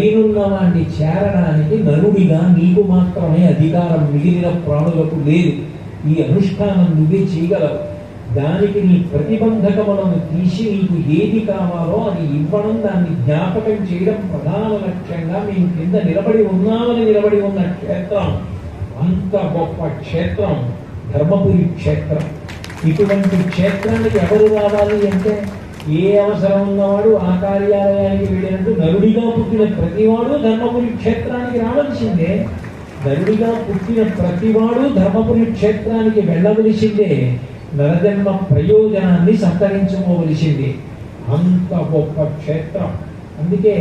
పైనున్న వాడిని చేరడానికి నరుడిగా నీకు మాత్రమే అధికారం, మిగిలిన ప్రాణులకు లేదు. ఈ అనుష్ఠానం నువ్వే చేయగలవు. దానికి నీ ప్రతిబంధకములను తీసి నీకు ఏది కావాలో అది ఇవ్వడం, దాన్ని జ్ఞాపకం చేయడం ప్రధాన లక్ష్యంగా మేము కింద నిలబడి ఉన్న క్షేత్రం, అంత గొప్ప క్షేత్రం ధర్మపురి క్షేత్రం. ఇటువంటి క్షేత్రానికి ఎవరు రావాలి అంటే, ఏ అవసరం ఉన్నవాడు ఆ కార్యాలయానికి వెళ్ళినట్టు నరుడిగా పుట్టిన ప్రతివాడు ధర్మపురి క్షేత్రానికి రావాల్సిందే. నరుడిగా పుట్టిన ప్రతివాడు ధర్మపురి క్షేత్రానికి వెళ్ళవలసిందే. నరజన్మ ప్రయోజనాన్ని సంతరించుకోవలసింది. అంత గొప్ప క్షేత్రం. అందుకే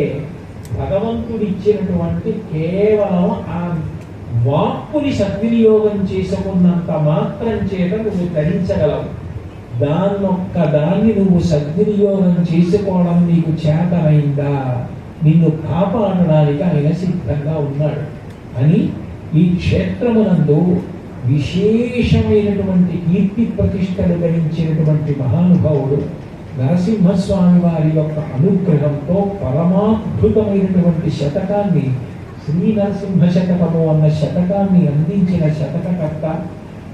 భగవంతుడిచ్చినటువంటి కేవలం ఆ వాక్కుని సద్వినియోగం చేసుకున్నంత మాత్రం చేత నువ్వు ధరించగలవు. దాన్ని నువ్వు సద్వినియోగం చేసుకోవడం నీకు చేతనైందా? నిన్ను కాపాడడానికి ఆయన సిద్ధంగా ఉన్నాడు అని ఈ క్షేత్రమునందు విశేషమైనటువంటి కీర్తి ప్రతిష్టలు గణించినటువంటి మహానుభావుడు నరసింహస్వామి వారి యొక్క అనుగ్రహంతో పరమాద్భుతమైనటువంటి శతకాన్ని, శ్రీ నరసింహ శతకము అన్న శతకాన్ని అందించిన శతకకర్త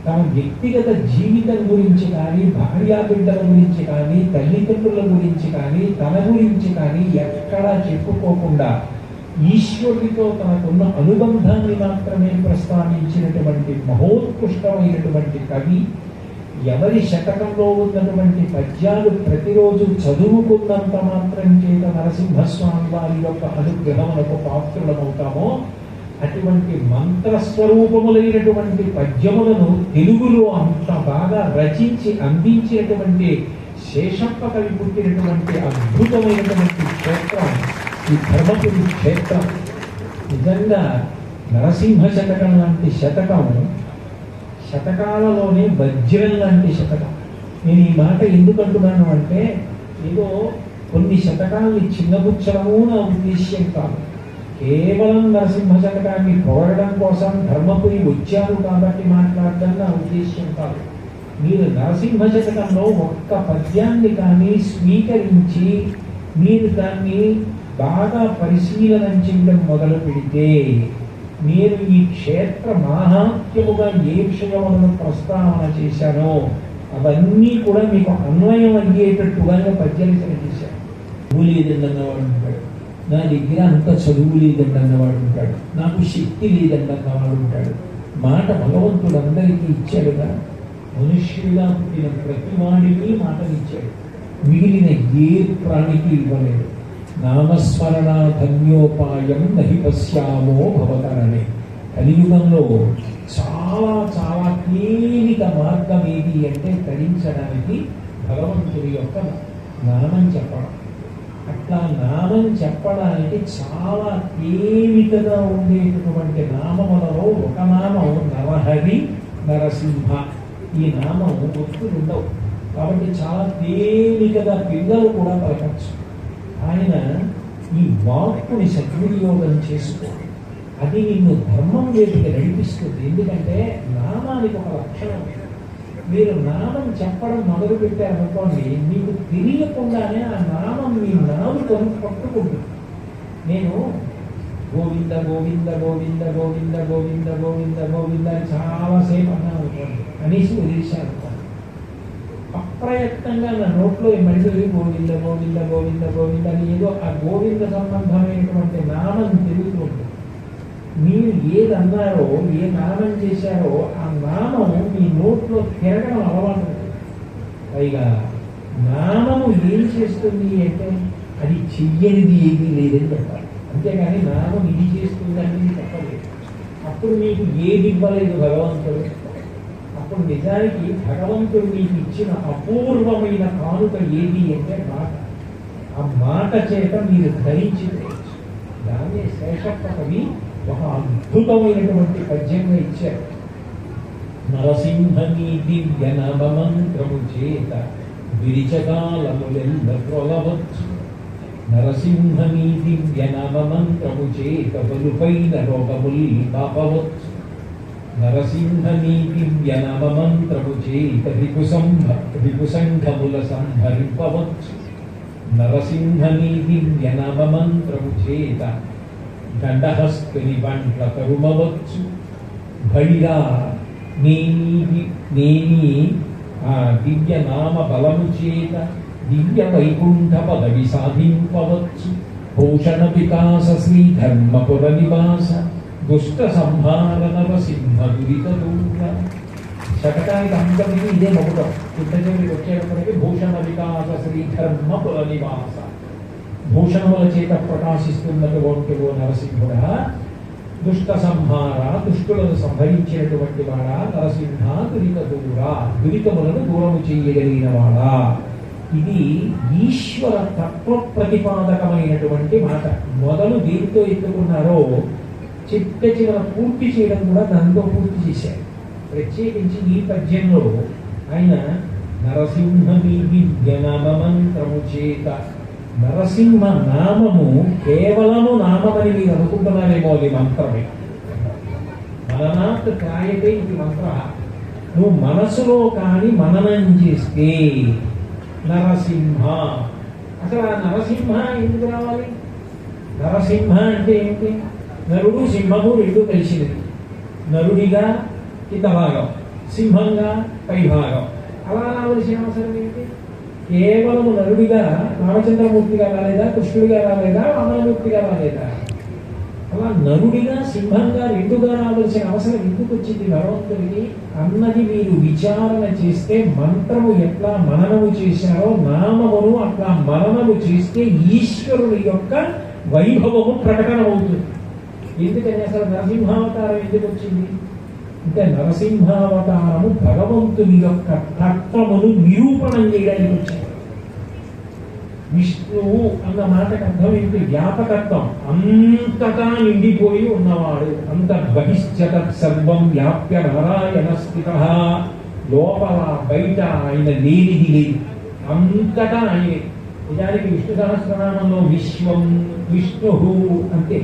తన వ్యక్తిగత జీవితం గురించి కానీ, భార్యాబిడ్డల గురించి కానీ, తల్లిదండ్రుల గురించి కానీ, తన గురించి కానీ ఎక్కడా చెప్పుకోకుండా ఈశ్వరుడితో తనకున్న అనుబంధాన్ని మాత్రమే ప్రస్తావించినటువంటి మహోత్కృష్టమైనటువంటి కవి. ఎవరి శతకంలో ఉన్నటువంటి పద్యాలు ప్రతిరోజు చదువుకున్నంత మాత్రం చేత నరసింహస్వామి వారి యొక్క అనుగ్రహములకు పాత్రులమవుతామో, అటువంటి మంత్రస్వరూపములైనటువంటి పద్యములను తెలుగులో అంత బాగా రచించి అందించినటువంటి శేషప్ప కవి పుట్టినటువంటి అద్భుతమైనటువంటి క్షేత్రం ఈ ధర్మపురి క్షేత్రం. నిజంగా నరసింహ శతకం లాంటి శతకం శతకాలలోనే వజ్రం లాంటి శతకం. నేను ఈ మాట ఎందుకు అంటున్నాను అంటే, ఏదో కొన్ని శతకాల్ని చిన్నపుచ్చడము నా ఉద్దేశ్యం కాదు. కేవలం నరసింహ శతకాన్ని పొగడడం కోసం ధర్మపురి వచ్చారు కాబట్టి మాట్లాడడం నా ఉద్దేశ్యం కాదు. మీరు నరసింహ శతకంలో ఒక్క పద్యాన్ని కానీ స్వీకరించి మీరు దాన్ని బాగా పరిశీలన చేయడం మొదలు పెడితే, మీరు ఈ క్షేత్ర మాహాత్మ్యముగా ఏ విషయములను ప్రస్తావన చేశానో అవన్నీ కూడా మీకు అన్వయం అయ్యేటట్టుగా పద్యాలు చేశారు. చదువు లేదన్నవాడు ఉంటాడు, నా దగ్గర అంత చదువు లేదన్నవాడు ఉంటాడు, నాకు శక్తి లేదన్నవాడు ఉంటాడు. మాట భగవంతుడు అందరికీ ఇచ్చాడుగా. మనుష్యుడిగా పుట్టిన ప్రతి వాడికి మాటనిచ్చాడు, మిగిలిన ఏ ప్రాణికి ఇవ్వలేదు. నామస్మరణ ధన్యోపాయం నహి పశ్యామో భవతరణే. కలియుగంలో చాలా చాలా తేలిక మార్గం ఏది అంటే తరించడానికి భగవంతుడి యొక్క నామం చెప్పడం. అట్లా నామం చెప్పడానికి చాలా తేలికగా ఉండేటటువంటి నామములలో ఒక నామం నరహరి నరసింహ. ఈ నామం ఒత్తులు ఉండవు కాబట్టి చాలా తేలికగా పిల్లలు కూడా పలకచ్చు. ఆయన ఈ వాక్కుని సద్వినియోగం చేసుకో, అది నిన్ను ధర్మం వైపుకి నడిపిస్తుంది. ఎందుకంటే నామానికి ఒక లక్షణం, మీరు నామం చెప్పడం మొదలు పెట్టారనుకోండి, మీకు తెలియకుండానే ఆ నామం మీ నాలుకను పట్టుకుంటుంది. నేను గోవింద గోవింద గోవింద గోవింద గోవింద గోవింద గోవింద అని చాలాసేపు అన్నాను అనుకోండి, అనేసి వదిలేశాను. అప్రయత్నంగా నా నోట్లో మళ్ళీ గోవింద గోవింద గోవింద గోవింద అని ఏదో ఆ గోవింద సంబంధమైనటువంటి నామం తిరుగుతుంది. మీరు ఏది అన్నారో, ఏ నామం చేశారో ఆ నామం మీ నోట్లో తిరగడం అలవాటు. పైగా నామము ఏం చేస్తుంది అంటే, అది చెయ్యనిది ఏది లేదని చెప్పాలి. అంతేగాని నామం ఇది చేస్తుంది అనేది చెప్పలేదు. అప్పుడు మీకు ఏది ఇవ్వలేదు భగవంతుడు. అప్పుడు నిజానికి భగవంతుడు మీకు ఇచ్చిన అపూర్వమైన కానుక ఏది అంటే మాట. ఆ మాట చేత మీరు ధరించుకోవచ్చు. దాన్ని శేషప్ప కవి ఒక అద్భుతమైనటువంటి పద్యంగా ఇచ్చారు. నరసింహని దివ్య నామమంత్రము చేత విరిచకాలములెల్ల త్రొలవచ్చు. నరసింహని దివ్య నామమంత్రము చేత బలుపైన రోగముల్ పాపవచ్చు. నరసింహని దివ్య నామమంత్రము చేత రిపుసంఘముల సంహరింపవచ్చు. నరసింహని దివ్య నామమంత్రము చేత దండహస్తుని బండ్ల కరుమవచ్చు బడిగా నేని ఆ దివ్య నామ బలము చేత దివ్య వైకుంఠ పదవి సాధింపవచ్చు. భూషణ వికాస శ్రీ ధర్మపుర నివాస దుష్ట సంహార నరసింహ దురిత దూర. శతకానికి అందరికీ ఇదే మొదట యుద్ధ చివరికి వచ్చేటప్పటికి భూషణ వికాస శ్రీ ధర్మపుర నివాస. భూషణముల చేత ప్రకాశిస్తున్నటువంటి ఓ నరసింహుడా, దుష్ట సంహార దుష్టులను సంహరించినటువంటి వాడా, నరసింహ దురిత దూర దురితములను దూరము చేయగలిగిన వాడా. ఇది ఈశ్వర తత్వ ప్రతిపాదకమైనటువంటి మాట. మొదలు దేనితో ఎత్తుకున్నారో చిట్ట చివర పూర్తి చేయడం కూడా దాంతో పూర్తి చేశారు. ప్రత్యేకించి ఈ పద్యంలో ఆయన నరసింహ దివ్యనామమంత్రము చేత, నరసింహ నామము కేవలము నామమని మీరు అనుకుంటున్నారేమో, అది మంత్రమే. మననాత్ త్రాయతే ఇది మంత్ర. నువ్వు మనసులో కానీ మననం చేస్తే నరసింహ. అసలు ఆ నరసింహ ఎందుకు రావాలి? నరసింహ అంటే ఏంటి? నరుడు సింహము రెండు కలిసినది. నరుడిగా కింద భాగం, సింహంగా పై భాగం. అలా రావలసిన అవసరం ఏంటి? కేవలము నరుడిగా రామచంద్రమూర్తిగా రాలేదా, కృష్ణుడిగా రాలేదా, వామనమూర్తిగా రాలేదా? అలా నరుడిగా సింహంగా రెండుగా రావాల్సిన అవసరం ఎందుకు వచ్చింది భగవంతుడికి అన్నది మీరు విచారణ చేస్తే, మంత్రము ఎట్లా మననము చేశారో నామమును అట్లా మననము చేస్తే ఈశ్వరుడి యొక్క వైభవము ప్రకటనమవుతుంది. ఎందుకని అసలు నరసింహావతారం ఎందుకు వచ్చింది అంటే, నరసింహావతారము భగవంతుని యొక్క తత్వమును నిరూపణం చేయడానికి వచ్చింది. విష్ణువు అన్న మాటకు అర్థం ఏంటి? వ్యాపకత్వం, అంతటా నిండిపోయి ఉన్నవాడు. అంత బహిష్యత సర్వం వ్యాప్య నారాయణ స్థిత. లోపల బయట ఆయన లేనిది లేదు, అంతటా ఆయనే. నిజానికి విష్ణు సహస్రనామంలో విశ్వం విష్ణు అంటే